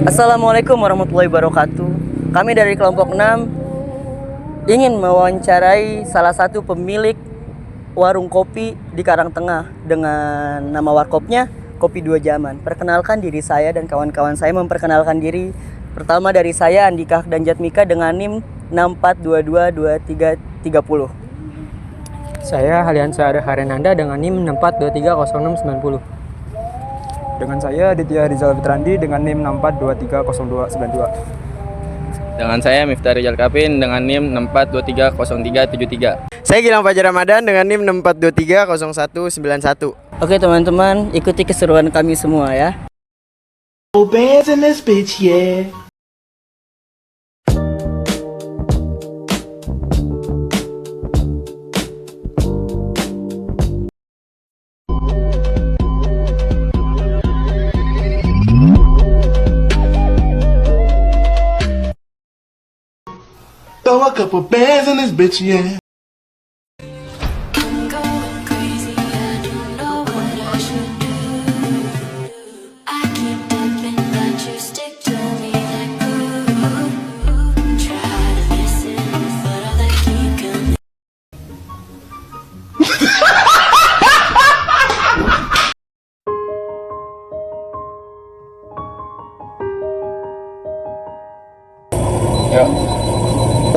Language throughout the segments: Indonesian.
Assalamualaikum warahmatullahi wabarakatuh. Kami dari kelompok 6 ingin mewawancarai salah satu pemilik warung kopi di Karangtengah dengan nama warkopnya Kopi Dua Zaman. Perkenalkan diri saya dan kawan-kawan saya memperkenalkan diri. Pertama dari saya Andika dan Jatmika dengan NIM 64222330. Saya Haliansa Harenanda dengan NIM 64230690. Dengan saya Ditya Rizal Fitrandi dengan NIM 64230292. Dengan saya Miftah Rizal Kapin dengan NIM 64230373. Saya Gilang Fajar Ramadan dengan NIM 64230191. Oke teman-teman, ikuti keseruan kami semua ya. Bands in this bitch, yeah. Throw a couple bands in this bitch, yeah.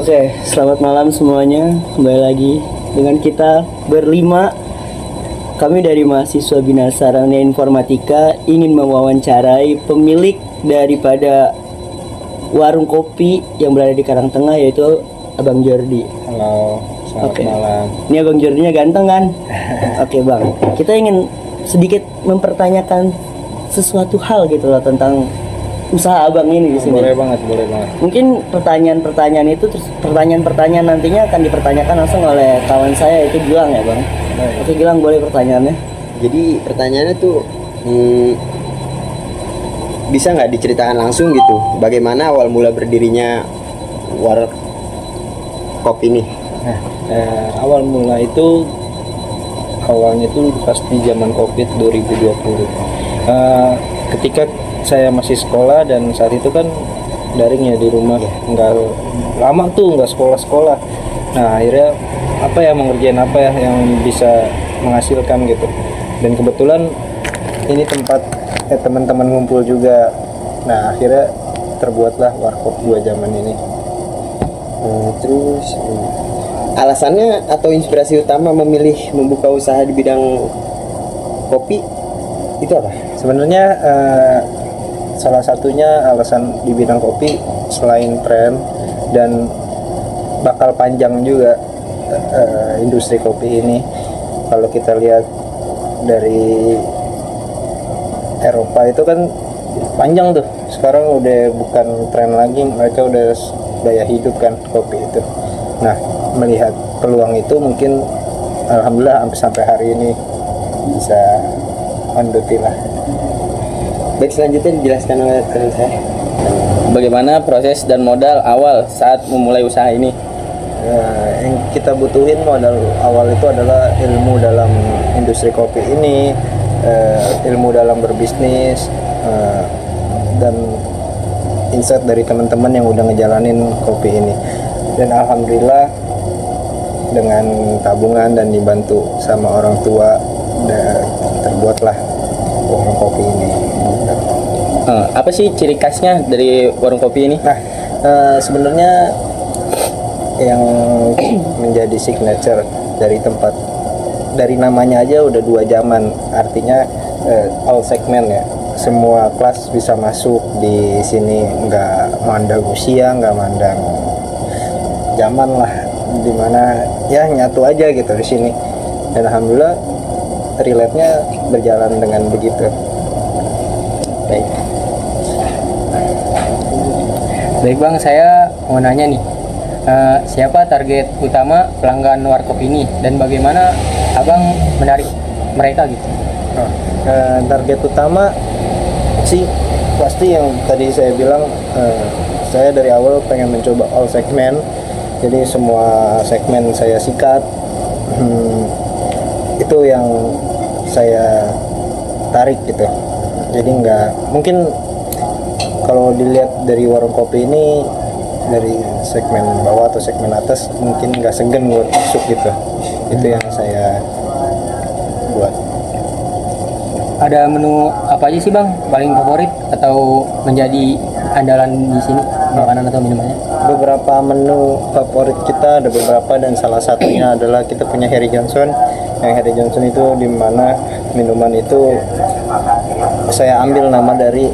Oke, selamat malam semuanya. Kembali lagi dengan kita berlima. Kami dari mahasiswa Bina Sarana Informatika ingin mewawancarai pemilik daripada warung kopi yang berada di Karangtengah, yaitu Abang Jordi. Halo, selamat malam. Ini Abang Jordinya ganteng kan? Oke Bang, kita ingin sedikit mempertanyakan sesuatu hal gitu loh tentang usaha abang ini di sini. Boleh banget. Mungkin pertanyaan-pertanyaan itu terus pertanyaan-pertanyaan nantinya akan dipertanyakan langsung oleh kawan saya, itu Gilang ya Bang. Oke Gilang, boleh pertanyaannya? Jadi pertanyaannya tuh bisa nggak diceritakan langsung gitu bagaimana awal mula berdirinya warung kopi ini? Awal mula itu awalnya itu pasti zaman Covid 2020. Ketika saya masih sekolah dan saat itu kan daring ya di rumah, nggak lama tuh nggak sekolah. Nah akhirnya mengerjain apa ya yang bisa menghasilkan gitu, dan kebetulan ini tempat teman-teman ngumpul juga. Nah akhirnya terbuatlah warkop Dua Zaman ini. Terus alasannya atau inspirasi utama memilih membuka usaha di bidang kopi itu apa? Sebenarnya salah satunya alasan di bidang kopi selain tren dan bakal panjang juga industri kopi ini. Kalau kita lihat dari Eropa itu kan panjang tuh, sekarang udah bukan tren lagi, mereka udah gaya hidup kan kopi itu. Nah melihat peluang itu mungkin alhamdulillah sampai hari ini bisa lanjutin lah. Baik, selanjutnya dijelaskan oleh teman saya. Bagaimana proses dan modal awal saat memulai usaha ini? Yang kita butuhin modal awal itu adalah ilmu dalam industri kopi ini, ilmu dalam berbisnis, dan insight dari teman-teman yang udah ngejalanin kopi ini. Dan alhamdulillah dengan tabungan dan dibantu sama orang tua terbuatlah warung kopi ini. Apa sih ciri khasnya dari warung kopi ini? Nah, sebenarnya yang menjadi signature dari tempat, dari namanya aja udah Dua Zaman, artinya all segment ya, semua kelas bisa masuk di sini, nggak mandang usia, nggak mandang zaman lah, dimana ya nyatu aja gitu di sini. Dan alhamdulillah relate-nya berjalan dengan begitu. Baik Bang, saya mau nanya nih, siapa target utama pelanggan warkop ini dan bagaimana Abang menarik mereka gitu? Target utama sih pasti yang tadi saya bilang, saya dari awal pengen mencoba all segment, jadi semua segmen saya sikat. Itu yang saya tarik gitu. Jadi nggak mungkin kalau dilihat dari warung kopi ini, dari segmen bawah atau segmen atas mungkin nggak segan buat masuk gitu. Itu yang saya buat. Ada menu apa aja sih bang paling favorit atau menjadi andalan di sini, makanan atau minumannya? Beberapa menu favorit kita ada beberapa, dan salah satunya adalah kita punya Harry Johnson. Yang Harry Johnson itu dimana minuman itu saya ambil nama dari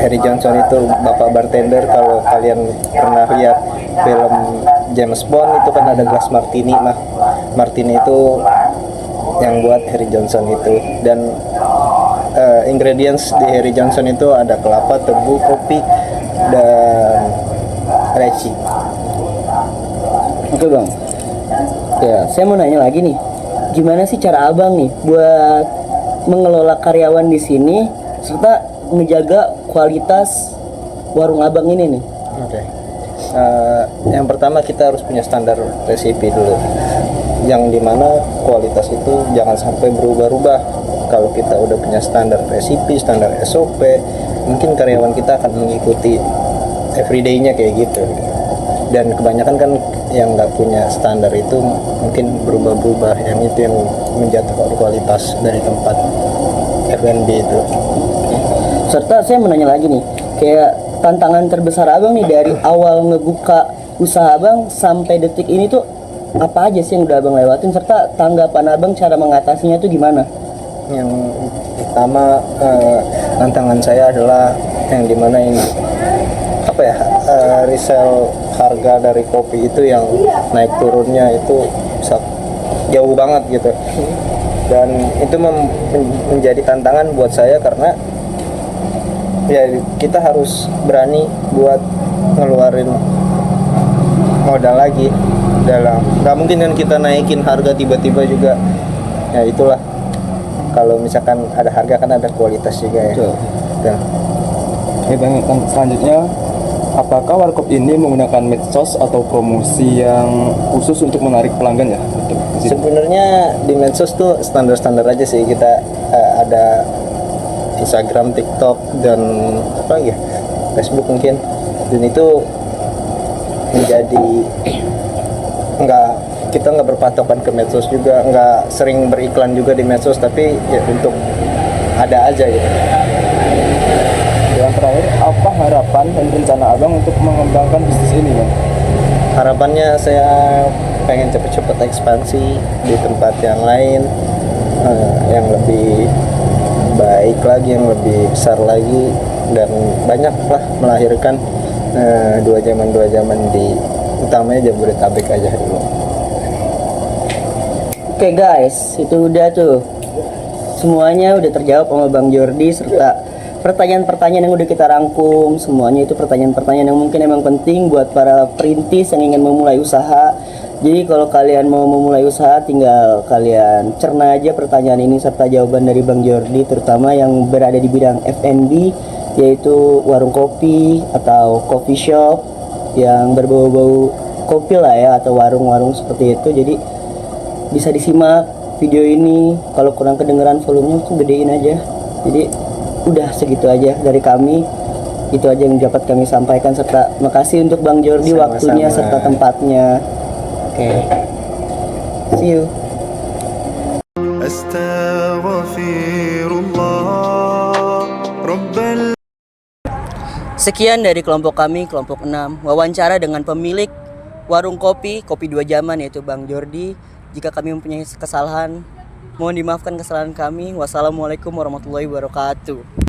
Harry Johnson itu bapak bartender. Kalau kalian pernah lihat film James Bond itu kan ada gelas martini. Nah, martini itu yang buat Harry Johnson itu. Dan ingredients di Harry Johnson itu ada kelapa, tebu, kopi, dan reci. Oke bang, ya saya mau nanya lagi nih, gimana sih cara abang nih buat mengelola karyawan di sini serta menjaga kualitas warung abang ini nih? Oke. Yang pertama kita harus punya standar resipi dulu, yang dimana kualitas itu jangan sampai berubah-ubah. Kalau kita udah punya standar resipi, standar SOP, mungkin karyawan kita akan mengikuti everyday-nya kayak gitu. Dan kebanyakan kan yang nggak punya standar itu mungkin berubah-berubah, yang itu yang menjatuhkan kualitas dari tempat F&B itu. Serta saya mau nanya lagi nih, kayak tantangan terbesar abang nih dari awal ngebuka usaha abang sampai detik ini tuh apa aja sih yang udah abang lewatin, serta tanggapan abang cara mengatasinya tuh gimana? Yang pertama tantangan saya adalah yang dimana ini apa ya, resell harga dari kopi itu yang naik turunnya itu bisa jauh banget gitu, dan itu menjadi tantangan buat saya karena ya kita harus berani buat ngeluarin modal lagi dalam, nggak mungkin kan kita naikin harga tiba-tiba juga. Ya itulah, kalau misalkan ada harga kan ada kualitas juga ya. Dan Oke bang, selanjutnya apakah warkop ini menggunakan medsos atau promosi yang khusus untuk menarik pelanggan ya? sebenarnya di medsos tuh standar-standar aja sih. Kita ada Instagram, TikTok, dan apa lagi ya, Facebook mungkin. Dan itu menjadi kita nggak berpatokan ke medsos juga, nggak sering beriklan juga di medsos, tapi ya untuk ada aja gitu. Yang terakhir, apa harapan dan rencana abang untuk mengembangkan bisnis ini bang? Harapannya saya pengen cepet-cepet ekspansi di tempat yang lain, yang lebih baik lagi, yang lebih besar lagi, dan banyaklah melahirkan dua zaman di utamanya Jabodetabek aja dulu. Oke guys, itu udah tuh semuanya udah terjawab sama Bang Jordi, serta pertanyaan-pertanyaan yang udah kita rangkum. Semuanya itu pertanyaan-pertanyaan yang mungkin emang penting buat para perintis yang ingin memulai usaha. Jadi kalau kalian mau memulai usaha, tinggal kalian cerna aja pertanyaan ini serta jawaban dari Bang Jordi, terutama yang berada di bidang F&B, yaitu warung kopi atau coffee shop yang berbau-bau kopi lah ya, atau warung-warung seperti itu. Jadi bisa disimak video ini, kalau kurang kedengeran volumenya tuh gedein aja. Jadi udah segitu aja dari kami, itu aja yang dapat kami sampaikan, serta makasih untuk Bang Jordi Sama-sama. waktunya serta tempatnya. Oke, see you. Sekian dari kelompok kami, kelompok 6, wawancara dengan pemilik warung kopi 2 Zaman, yaitu Bang Jordi. Jika kami mempunyai kesalahan, mohon dimaafkan kesalahan kami. Wassalamualaikum warahmatullahi wabarakatuh.